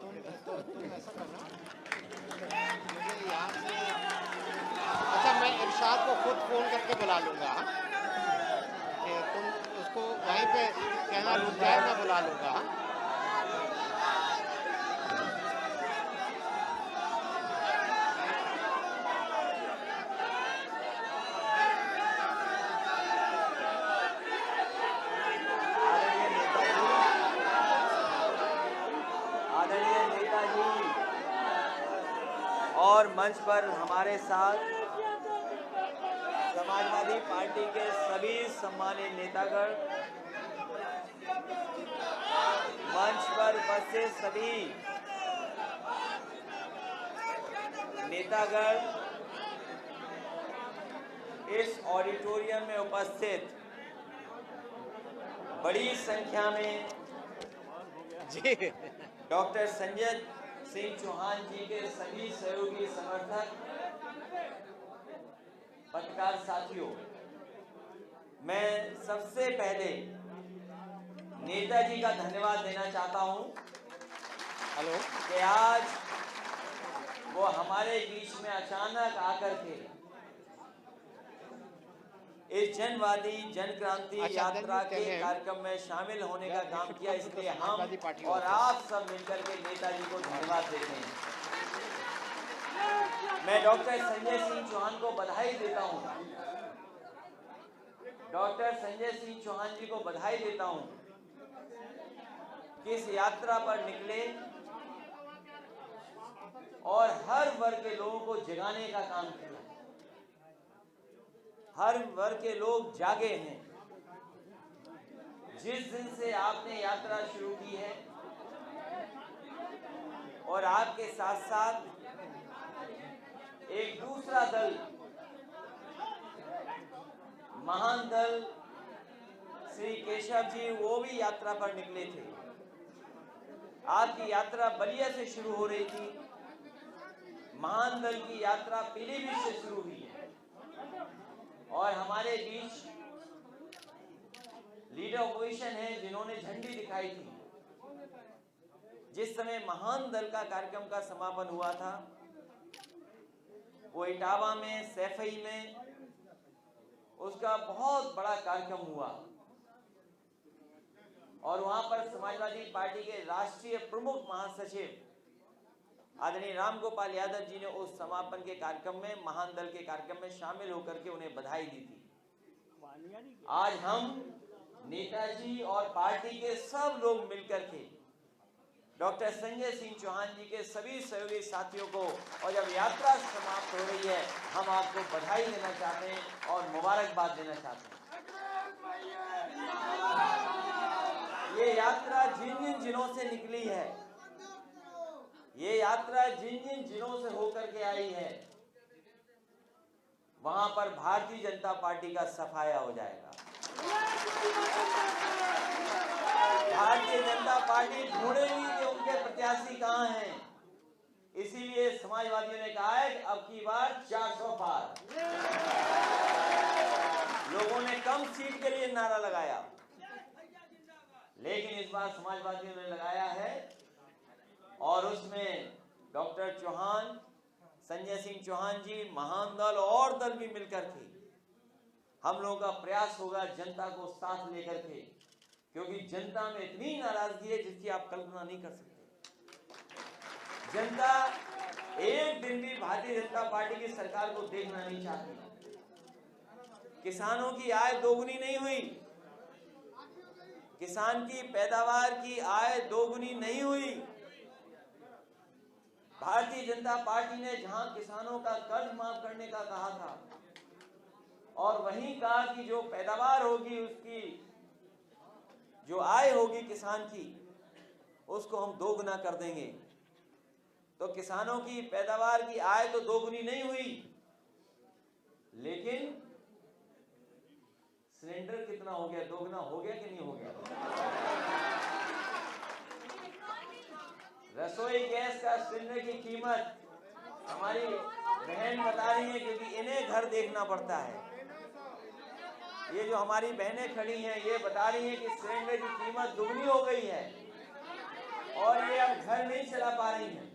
तुम ऐसा करना, मुझे यहाँ से, अच्छा मैं इरशाद को खुद फ़ोन करके बुला लूँगा कि तुम उसको वहीं पे कहना रुक जाए, मैं बुला लूँगा। आदरणीय नेताजी और मंच पर हमारे साथ समाजवादी पार्टी के सभी सम्मानित नेतागण, मंच पर उपस्थित सभी नेतागण, इस ऑडिटोरियम में उपस्थित बड़ी संख्या में जी डॉक्टर संजय सिंह चौहान जी के सभी सहयोगी समर्थक, पत्रकार साथियों, मैं सबसे पहले नेताजी का धन्यवाद देना चाहता हूं हेलो कि आज वो हमारे बीच में अचानक आकर के इस जनवादी जन क्रांति यात्रा के कार्यक्रम में शामिल होने का काम किया। इसलिए हम और आप सब मिलकर के नेताजी को धन्यवाद देते हैं। मैं डॉक्टर संजय सिंह चौहान को बधाई देता हूं, डॉक्टर संजय सिंह चौहान जी को बधाई देता हूं कि इस यात्रा पर निकले और हर वर्ग के लोगों को जगाने का काम किया। हर वर्ग के लोग जागे हैं। जिस दिन से आपने यात्रा शुरू की है और आपके साथ साथ एक दूसरा दल, महान दल श्री केशव जी, वो भी यात्रा पर निकले थे। आपकी यात्रा बलिया से शुरू हो रही थी, महान दल की यात्रा पीलीभीत से शुरू हुई है और हमारे बीच लीडर ऑपोजिशन है जिन्होंने झंडी दिखाई थी। जिस समय महान दल का कार्यक्रम का समापन हुआ था वो इटावा में, सैफई में उसका बहुत बड़ा कार्यक्रम हुआ और वहां पर समाजवादी पार्टी के राष्ट्रीय प्रमुख महासचिव आदरणीय रामगोपाल यादव जी ने उस समापन के कार्यक्रम में, महान दल के कार्यक्रम में शामिल होकर के उन्हें बधाई दी थी। आज हम नेताजी और पार्टी के सब लोग मिलकर के डॉक्टर संजय सिंह चौहान जी के सभी सहयोगी साथियों को, और जब यात्रा समाप्त हो रही है, हम आपको बधाई देना चाहते हैं और मुबारकबाद देना चाहते हैं। ये यात्रा जिन जिन जिलों से निकली है, ये यात्रा जिन जिन जिलों से होकर के आई है, वहां पर भारतीय जनता पार्टी का सफाया हो जाएगा। भारतीय जनता पार्टी ढूंढेगी कि उनके प्रत्याशी कहां हैं। इसीलिए समाजवादियों ने कहा है कि अब की बार 400 पार। लोगों ने कम सीट के लिए नारा लगाया, लेकिन इस बार समाजवादियों ने लगाया है और उसमें डॉक्टर चौहान, संजय सिंह चौहान जी, महान दल और दल भी मिलकर के हम लोगों का प्रयास होगा जनता को साथ लेकर के, क्योंकि जनता में इतनी नाराजगी है जिसकी आप कल्पना नहीं कर सकते। जनता एक दिन भी भारतीय जनता पार्टी की सरकार को देखना नहीं चाहती। किसानों की आय दोगुनी नहीं हुई, किसान की पैदावार की आय दोगुनी नहीं हुई। भारतीय जनता पार्टी ने जहां किसानों का कर्ज माफ करने का कहा था और वहीं कहा कि जो पैदावार होगी, उसकी जो आय होगी किसान की, उसको हम दोगुना कर देंगे। तो किसानों की पैदावार की आय तो दोगुनी नहीं हुई, लेकिन सिलेंडर कितना हो गया? दोगुना हो गया कि नहीं हो गया? रसोई गैस का सिलेंडर की कीमत हमारी बहन बता रही है, क्योंकि इन्हें घर देखना पड़ता है। ये जो हमारी बहनें खड़ी हैं ये बता रही हैं कि सिलेंडर की कीमत दुगनी हो गई है और ये अब घर नहीं चला पा रही हैं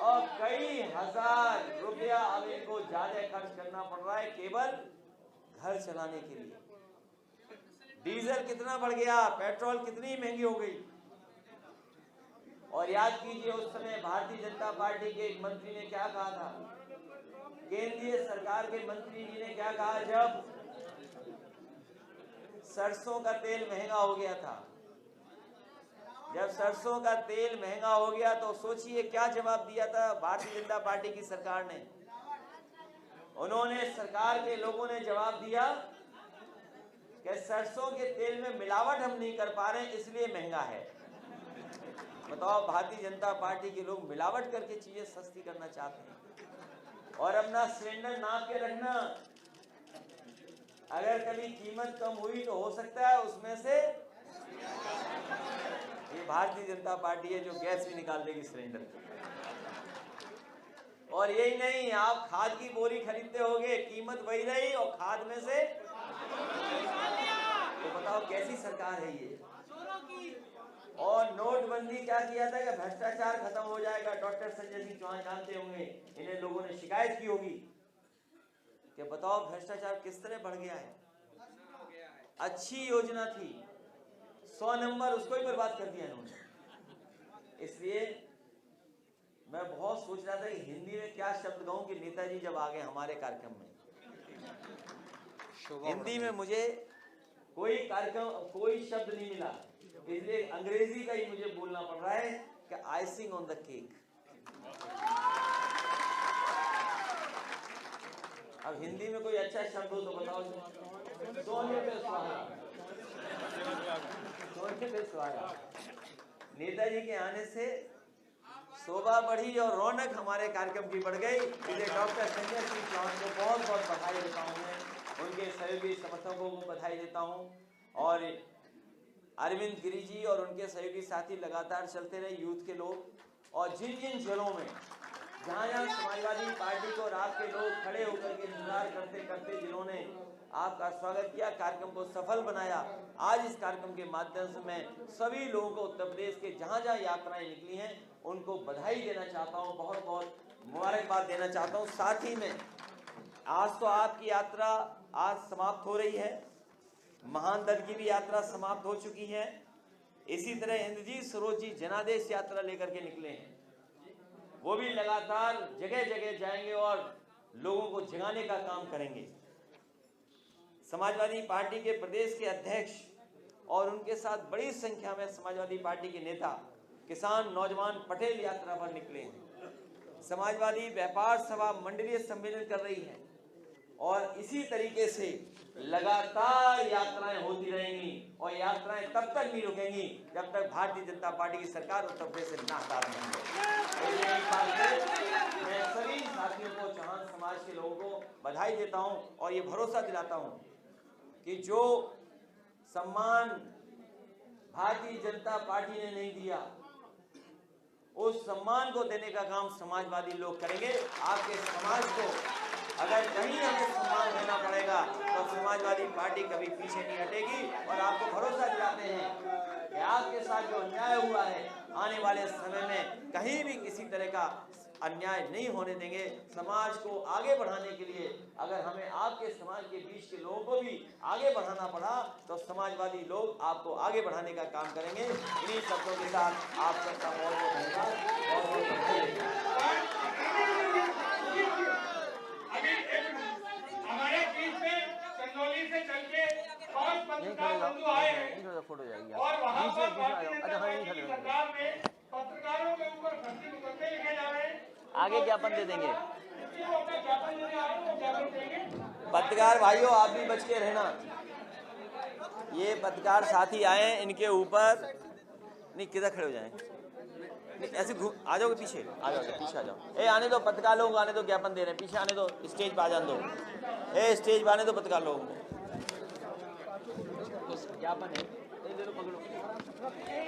और कई हजार रुपया अब इनको ज्यादा खर्च करना पड़ रहा है केवल घर चलाने के लिए। डीजल कितना बढ़ गया, पेट्रोल कितनी महंगी हो गई। और याद कीजिए उस समय भारतीय जनता पार्टी के एक मंत्री ने क्या कहा था, केंद्रीय सरकार के मंत्री जी ने क्या कहा जब सरसों का तेल महंगा हो गया था। जब सरसों का तेल महंगा हो गया तो सोचिए क्या जवाब दिया था भारतीय जनता पार्टी की सरकार ने। उन्होंने, सरकार के लोगों ने जवाब दिया कि सरसों के तेल में मिलावट हम नहीं कर पा रहे इसलिए महंगा है। बताओ, भारतीय जनता पार्टी के लोग मिलावट करके चीजें सस्ती करना चाहते हैं। और अपना सिलेंडर नाप के रखना, अगर कभी कीमत कम हुई तो हो सकता है उसमें से ये भारतीय जनता पार्टी है जो गैस भी निकाल देगी सिलेंडर। और यही नहीं, आप खाद की बोरी खरीदते होगे, कीमत वही रही और खाद में से, तो बताओ कैसी सरकार है ये। और नोटबंदी क्या किया था कि भ्रष्टाचार खत्म हो जाएगा। डॉक्टर संजय सिंह चौहान जानते होंगे, इन्हें लोगों ने शिकायत की होगी कि बताओ भ्रष्टाचार किस तरह बढ़ गया है। अच्छी योजना थी, 100 नंबर, उसको ही बर्बाद कर दिया इन्होंने। इसलिए मैं बहुत सोच रहा था कि हिंदी में क्या शब्द कहूं कि नेताजी जब आ गए हमारे कार्यक्रम में। हिंदी में मुझे कोई शब्द नहीं मिला, इसलिए अंग्रेजी का ही मुझे बोलना पड़ रहा है कि आइसिंग ऑन द केक। अब हिंदी में कोई अच्छा शब्द हो तो बताओ। सोने पे सुहागा, सोने पे सुहागा। नेताजी के आने से शोभा बढ़ी और रौनक हमारे कार्यक्रम की बढ़ गई। इसलिए डॉक्टर संजय सिंह चौहान को बहुत बहुत बधाई देता हूँ मैं, उनके सहयोगी समर्थकों को बधाई देता हूँ। और अरविंद गिरी जी और उनके सहयोगी साथी लगातार चलते रहे, यूथ के लोग। और जिन जिन जिलों में जहाँ जहाँ समाजवादी पार्टी को रात के लोग खड़े होकर के इंतजार करते करते जिन्होंने आपका स्वागत किया, कार्यक्रम को सफल बनाया, आज इस कार्यक्रम के माध्यम से मैं सभी लोगों को उत्तर प्रदेश के जहाँ जहाँ यात्राएं निकली हैं उनको बधाई देना चाहता हूँ, बहुत बहुत मुबारकबाद देना चाहता हूँ। साथ ही में आज तो आपकी यात्रा आज समाप्त हो रही है, महान दल की भी यात्रा समाप्त हो चुकी है। इसी तरह इंद्रजीत सरोज जी जनादेश यात्रा लेकर के निकले हैं, वो भी लगातार जगह जगह जाएंगे और लोगों को जगाने का काम करेंगे। समाजवादी पार्टी के प्रदेश के अध्यक्ष और उनके साथ बड़ी संख्या में समाजवादी पार्टी के नेता, किसान, नौजवान पटेल यात्रा पर निकले हैं। समाजवादी व्यापार सभा मंडलीय सम्मेलन कर रही है और इसी तरीके से लगातार यात्राएं होती रहेंगी और यात्राएं तब तक नहीं रुकेंगी जब तक भारतीय जनता पार्टी की सरकार उत्तर प्रदेश से ना हटा रही है। मैं सभी साथियों को, चौहान समाज के लोगों को बधाई देता हूं और ये भरोसा दिलाता हूं कि जो सम्मान भारतीय जनता पार्टी ने नहीं दिया, उस सम्मान को देने का काम समाजवादी लोग करेंगे। आपके समाज को अगर कहीं हमें सम्मान देना पड़ेगा तो समाजवादी पार्टी कभी पीछे नहीं हटेगी। और आपको भरोसा दिलाते हैं कि आपके साथ जो अन्याय हुआ है, आने वाले समय में कहीं भी किसी तरह का अन्याय नहीं होने देंगे। समाज को आगे बढ़ाने के लिए अगर हमें आपके समाज के बीच के लोगों को भी आगे बढ़ाना पड़ा तो समाजवादी लोग आपको आगे बढ़ाने का काम करेंगे। इन्हीं शब्दों के साथ आप सबका बहुत बहुत धन्यवाद। हमारे बीच में चंदौली से चल के 5 पत्रकार बंधु आए हैं और वहाँ पर भारतीय जनता पार्टी की सरकार में पत्रकारों के ऊपर फर्जी मुकदमे लिखे जा रहे हैं। आगे ज्ञापन दे देंगे। पत्रकार भाइयों, आप भी बच के रहना। ये पत्रकार साथी आए, इनके ऊपर नहीं, किधर खड़े हो जाएं, ऐसे आ जाओगे पीछे, आ जाओ पीछे आ जाओ। ए आने दो, पत्रकार लोग आने दो, ज्ञापन दे रहे हैं, पीछे आने दो, स्टेज पे आ जाने दो। ए स्टेज पे आने दो पत्रकार लोगों को, ज्ञापन है। दे दो, पकड़ो।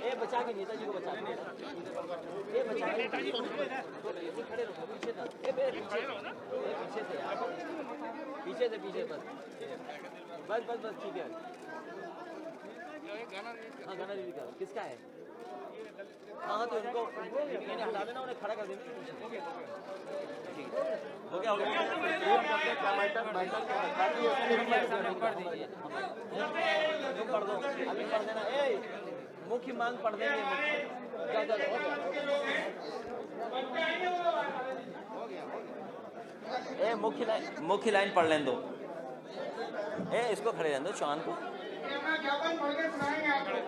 ए बचा के नेताजी को बचा के, ए बचा के खड़े रहो पीछे तक। ए पीछे से यार, पीछे से बस। बस बस बस ठीक है। हाँ गाना रिलीज करो। किसका है? हाँ तो उनको मैंने हटा देना, उन्हें खड़ा कर देना। ठीक है, हो गया हो गया। पढ़ दीजिए, तुम पढ़ दो, अभी पढ़ देना। ए मुख्य मांग पढ़ देंगे। ए मुख्य लाइन पढ़ लें दो। ए इसको खड़े रहने दो, चौहान को। ज्ञापन पढ़ के सुनाएंगे आप लोग।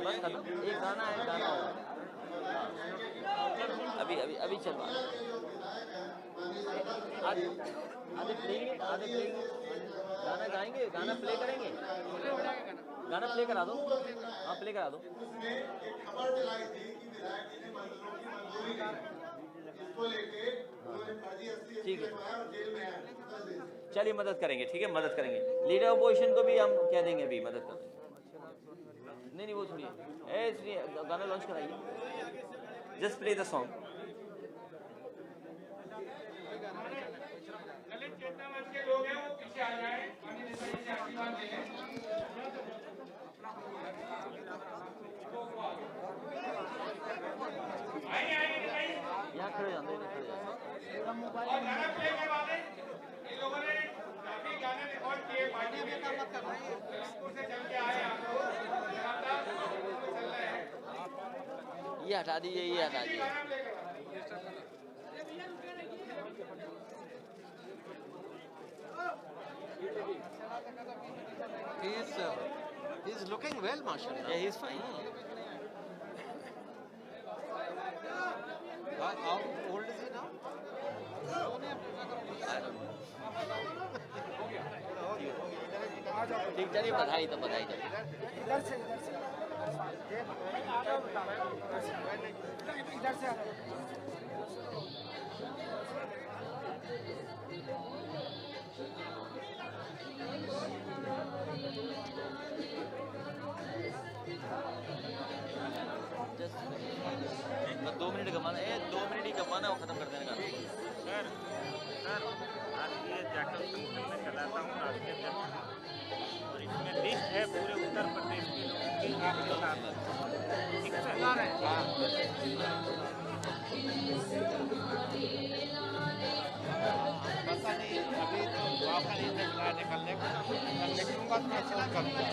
बस खत्म। एक गाना है, गाना होगा अभी अभी अभी चलवा। आधे प्लेंगे, गाना गाएंगे, गाना प्ले करेंगे। गाना प्ले करा दो। हाँ प्ले करा दो। ठीक है, चलिए मदद करेंगे। ठीक है, मदद करेंगे। लीडर अपोजिशन को भी हम कह देंगे, अभी मदद कर देंगे। नहीं वो छोड़िए, इसलिए गाना लॉन्च कराइए। Just play the song. Dalit Chetna Manch के लोग हैं वो पीछे आ जाएं, माननीय नेताजी से आशीर्वाद दें। यहाँ खड़े जाते हैं, खड़े जाते। और गाना प्ले करवा दें। इन लोगों ने काफी गाने रिकॉर्ड किए पार्टी में, स्कूल से चल के आए आप लोग, लगातार चल रहे हैं। ये हटा दीजिए, ये हटा दीजिए। गाना प्ले करवा He's looking well, mashallah. Yeah, he's fine. How old is he now? I don't know. ठीक, चलिए बधाई तो बधाई चलिए। बस 2 मिनट कमाना है, 2 मिनट ही कमाना, वो खत्म कर देने का। सर आज ये जाटव संगठन में चलाता हूँ राष्ट्रीय अध्यक्ष, और इसमें लिस्ट है पूरे उत्तर प्रदेश के लोगों की आपके साथ। ठीक है सर? पता नहीं, अभी तो जवाब का नहीं निकलने को, कल लिखूंगा तो मैं फोन करूँगा।